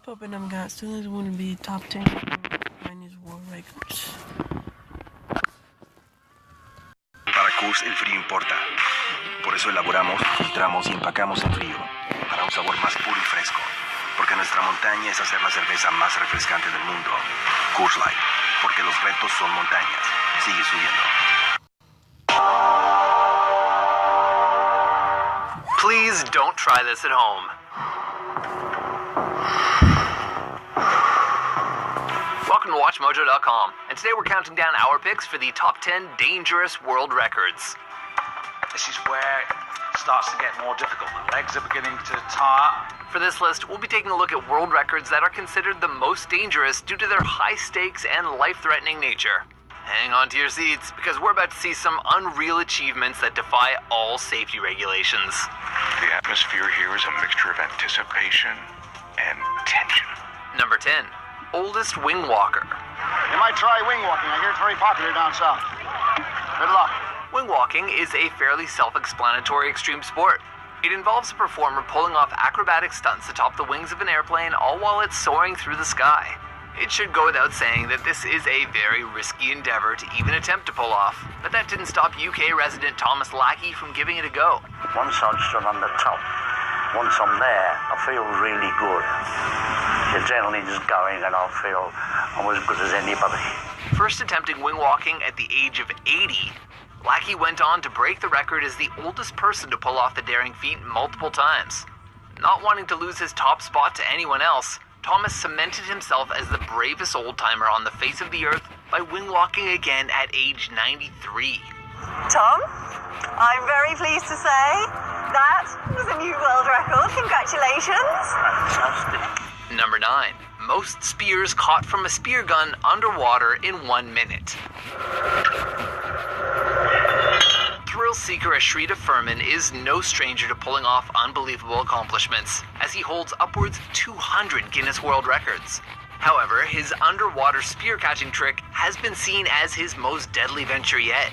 Popping them guys still is going to be top 10 Guinness World Records. Para Coors el frío importa. Por eso elaboramos, filtramos y empacamos en frío. Para un sabor más puro y fresco. Porque nuestra montaña es hacer la cerveza más refrescante del mundo. Coors Light. Porque los retos son montañas. Sigue subiendo. Please don't try this at home. Welcome to WatchMojo.com, and today we're counting down our picks for the top 10 dangerous world records. This is where it starts to get more difficult. The legs are beginning to tire. For this list, we'll be taking a look at world records that are considered the most dangerous due to their high stakes and life-threatening nature. Hang on to your seats, because we're about to see some unreal achievements that defy all safety regulations. The atmosphere here is a mixture of anticipation and tension. Number 10, oldest wing walker. You might try wing walking. I hear it's very popular down south. Good luck. Wing walking is a fairly self-explanatory extreme sport. It involves a performer pulling off acrobatic stunts atop the wings of an airplane, all while it's soaring through the sky. It should go without saying that this is a very risky endeavor to even attempt to pull off, but that didn't stop UK resident Thomas Lackey from giving it a go. Once I'm stood on the top, once I'm there, I feel really good. The adrenaline's going and I feel I'm as good as anybody. First attempting wing walking at the age of 80, Lackey went on to break the record as the oldest person to pull off the daring feat multiple times. Not wanting to lose his top spot to anyone else, Thomas cemented himself as the bravest old-timer on the face of the earth by wing walking again at age 93. Tom, I'm very pleased to say that was a new world record. Congratulations. Fantastic. Number 9. Most spears caught from a spear gun underwater in 1 minute. Thrill seeker Ashrita Furman is no stranger to pulling off unbelievable accomplishments, as he holds upwards of 200 Guinness World Records. However, his underwater spear catching trick has been seen as his most deadly venture yet.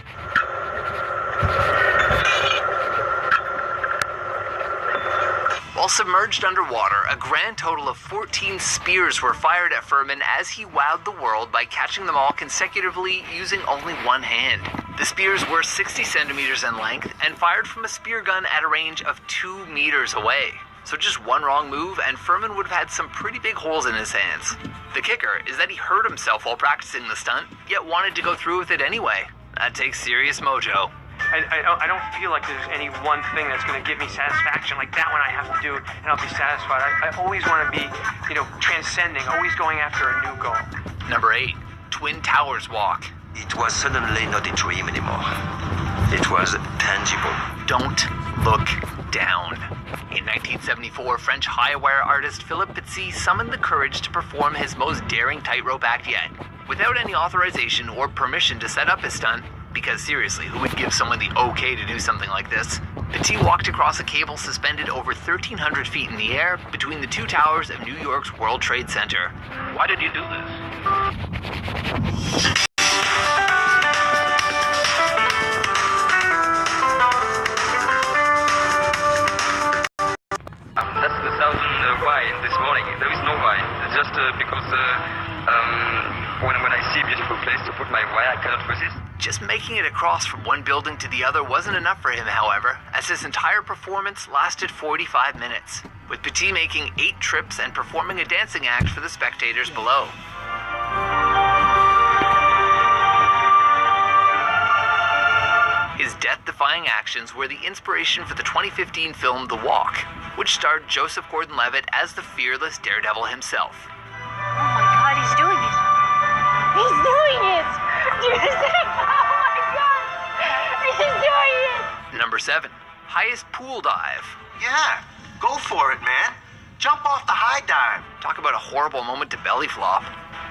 While submerged underwater, a grand total of 14 spears were fired at Furman as he wowed the world by catching them all consecutively using only one hand. The spears were 60 centimeters in length and fired from a spear gun at a range of 2 meters away. So just one wrong move and Furman would have had some pretty big holes in his hands. The kicker is that he hurt himself while practicing the stunt, yet wanted to go through with it anyway. That takes serious mojo. I don't feel like there's any one thing that's going to give me satisfaction like that one I have to do and I'll be satisfied. I always want to be, transcending, always going after a new goal. Number 8, Twin Towers Walk. It was suddenly not a dream anymore. It was tangible. Don't look down. In 1974, French high-wire artist Philippe Pizzi summoned the courage to perform his most daring tightrope act yet. Without any authorization or permission to set up his stunt, because seriously, who would give someone the okay to do something like this? Pizzi walked across a cable suspended over 1,300 feet in the air between the two towers of New York's World Trade Center. Why did you do this? That's the thousand why this morning. There is no why. It's just because when I see a beautiful place to put my why, I cannot resist. Just making it across from one building to the other wasn't enough for him, however, as his entire performance lasted 45 minutes, with Petit making 8 trips and performing a dancing act for the spectators below. His death-defying actions were the inspiration for the 2015 film The Walk, which starred Joseph Gordon-Levitt as the fearless daredevil himself. Oh my God, he's doing it. He's doing it. Do you see? Oh my God, he's doing it. Number 7, highest pool dive. Yeah, go for it, man. Jump off the high dive. Talk about a horrible moment to belly flop.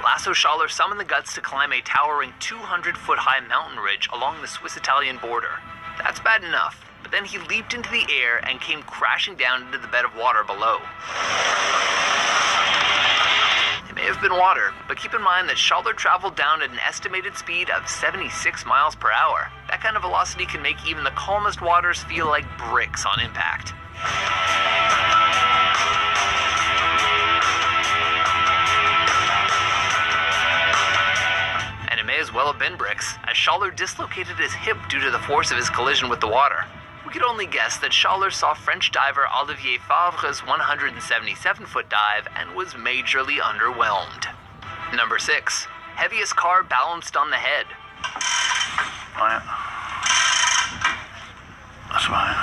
Lasso Schaller summoned the guts to climb a towering 200-foot-high mountain ridge along the Swiss-Italian border. That's bad enough, but then he leaped into the air and came crashing down into the bed of water below. It may have been water, but keep in mind that Schaller traveled down at an estimated speed of 76 miles per hour. That kind of velocity can make even the calmest waters feel like bricks on impact. bin bricks, as Schaller dislocated his hip due to the force of his collision with the water. We could only guess that Schaller saw French diver Olivier Favre's 177-foot dive and was majorly underwhelmed. Number 6. Heaviest car balanced on the head. Right. That's right.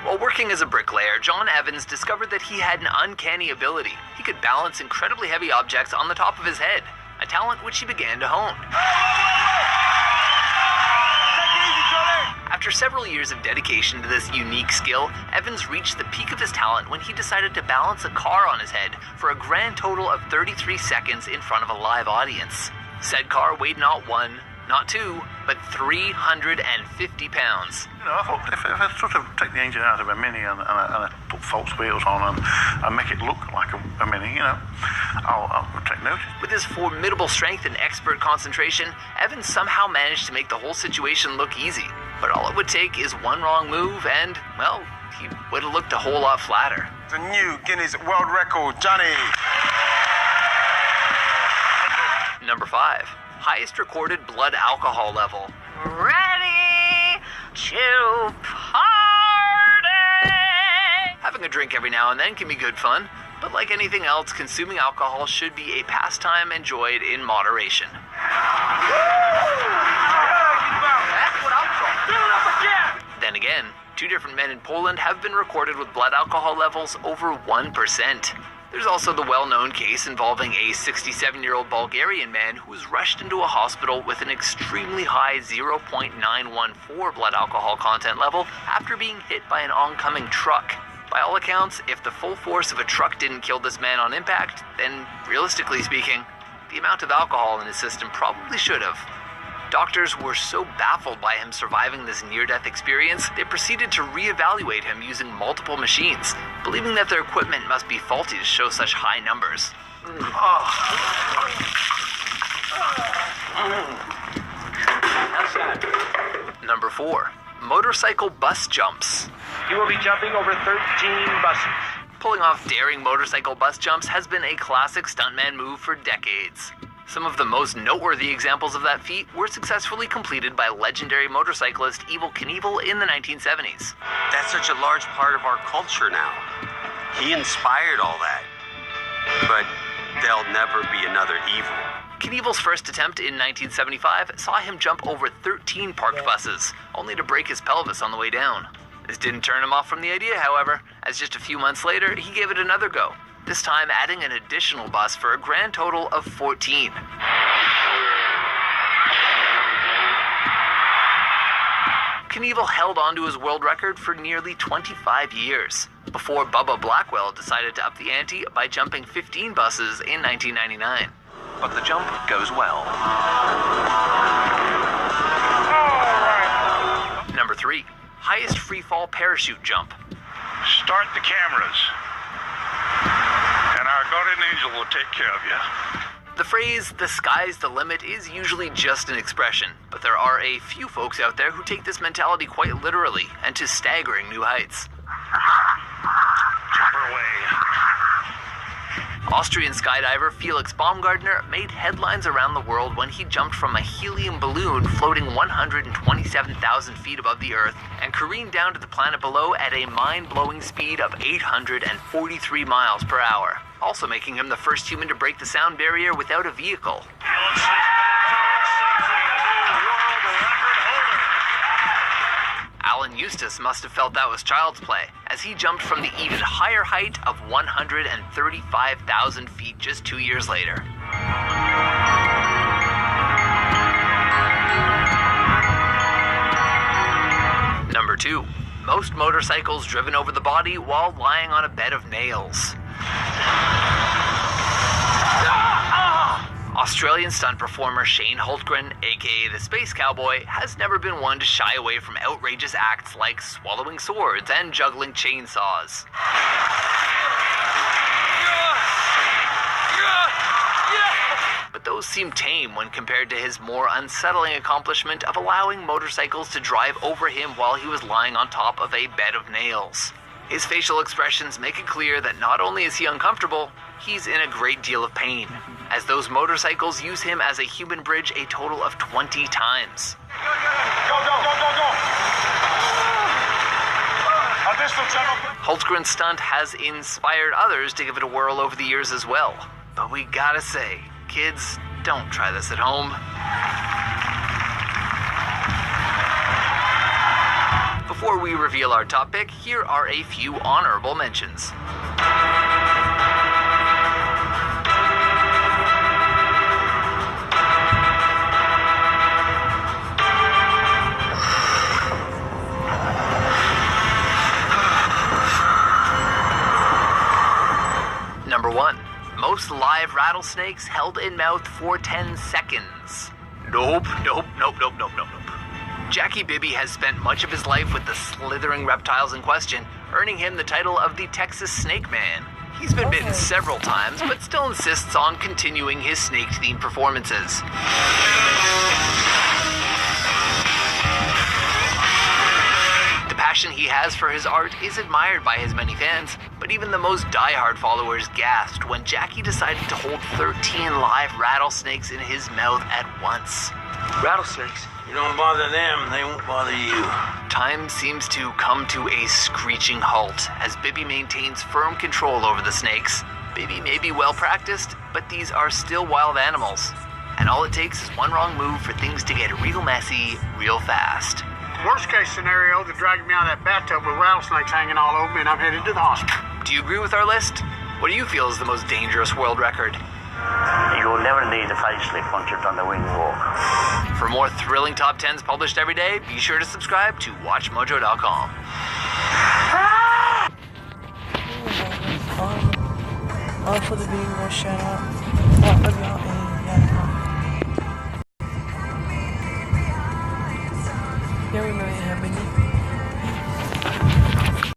While working as a bricklayer, John Evans discovered that he had an uncanny ability. He could balance incredibly heavy objects on the top of his head, a talent which he began to hone. After several years of dedication to this unique skill, Evans reached the peak of his talent when he decided to balance a car on his head for a grand total of 33 seconds in front of a live audience. Said car weighed not 1, not 2, but 350 pounds. You know, I thought if I sort of take the engine out of a Mini and I put false wheels on and make it look like a Mini, you know, I'll take notice. With his formidable strength and expert concentration, Evans somehow managed to make the whole situation look easy. But all it would take is one wrong move and, well, he would have looked a whole lot flatter. The new Guinness World Record, Johnny. Number 5. Highest recorded blood alcohol level. Ready to party! Having a drink every now and then can be good fun, but like anything else, consuming alcohol should be a pastime enjoyed in moderation. Then again, 2 different men in Poland have been recorded with blood alcohol levels over 1%. There's also the well-known case involving a 67-year-old Bulgarian man who was rushed into a hospital with an extremely high 0.914 blood alcohol content level after being hit by an oncoming truck. By all accounts, if the full force of a truck didn't kill this man on impact, then, realistically speaking, the amount of alcohol in his system probably should have. Doctors were so baffled by him surviving this near-death experience, they proceeded to reevaluate him using multiple machines, believing that their equipment must be faulty to show such high numbers. Number 4. Motorcycle bus jumps. You will be jumping over 13 buses. Pulling off daring motorcycle bus jumps has been a classic stuntman move for decades. Some of the most noteworthy examples of that feat were successfully completed by legendary motorcyclist Evel Knievel in the 1970s. That's such a large part of our culture now. He inspired all that. But there'll never be another Evel. Knievel's first attempt in 1975 saw him jump over 13 parked buses, only to break his pelvis on the way down. This didn't turn him off from the idea, however, as just a few months later, he gave it another go, this time adding an additional bus for a grand total of 14. Knievel held on to his world record for nearly 25 years, before Bubba Blackwell decided to up the ante by jumping 15 buses in 1999. But the jump goes well. Number 3. Highest freefall parachute jump. Start the cameras, and our guardian angel will take care of you. The phrase, "the sky's the limit," is usually just an expression, but there are a few folks out there who take this mentality quite literally and to staggering new heights. Jump her away. Austrian skydiver Felix Baumgartner made headlines around the world when he jumped from a helium balloon floating 127,000 feet above the Earth and careened down to the planet below at a mind-blowing speed of 843 miles per hour, also making him the first human to break the sound barrier without a vehicle. Alan Eustace must have felt that was child's play, as he jumped from the even higher height of 135,000 feet just 2 years later. Number 2. Most motorcycles driven over the body while lying on a bed of nails. Australian stunt performer Shane Hultgren, aka the Space Cowboy, has never been one to shy away from outrageous acts like swallowing swords and juggling chainsaws. But those seem tame when compared to his more unsettling accomplishment of allowing motorcycles to drive over him while he was lying on top of a bed of nails. His facial expressions make it clear that not only is he uncomfortable, he's in a great deal of pain. as those motorcycles use him as a human bridge a total of 20 times. Hultgren's stunt has inspired others to give it a whirl over the years as well. But we gotta say, kids, don't try this at home. Before we reveal our top pick, here are a few honorable mentions. Number 1. Most live rattlesnakes held in mouth for 10 seconds. Nope. Jackie Bibby has spent much of his life with the slithering reptiles in question, earning him the title of the Texas Snake Man. He's been bitten several times, but still insists on continuing his snake-themed performances. The passion he has for his art is admired by his many fans, but even the most diehard followers gasped when Jackie decided to hold 13 live rattlesnakes in his mouth at once. Rattlesnakes? You don't bother them, they won't bother you. Time seems to come to a screeching halt as Bibby maintains firm control over the snakes. Bibby may be well practiced, but these are still wild animals. And all it takes is one wrong move for things to get real messy real fast. Worst case scenario, they dragged me out of that bathtub with rattlesnakes hanging all over me and I'm headed to the hospital. Do you agree with our list? What do you feel is the most dangerous world record? You'll never need a facelift once you've done the wing walk. For more thrilling top 10s published every day, be sure to subscribe to WatchMojo.com. All for the video, shout out. All of y'all, and yeah, we know you have many.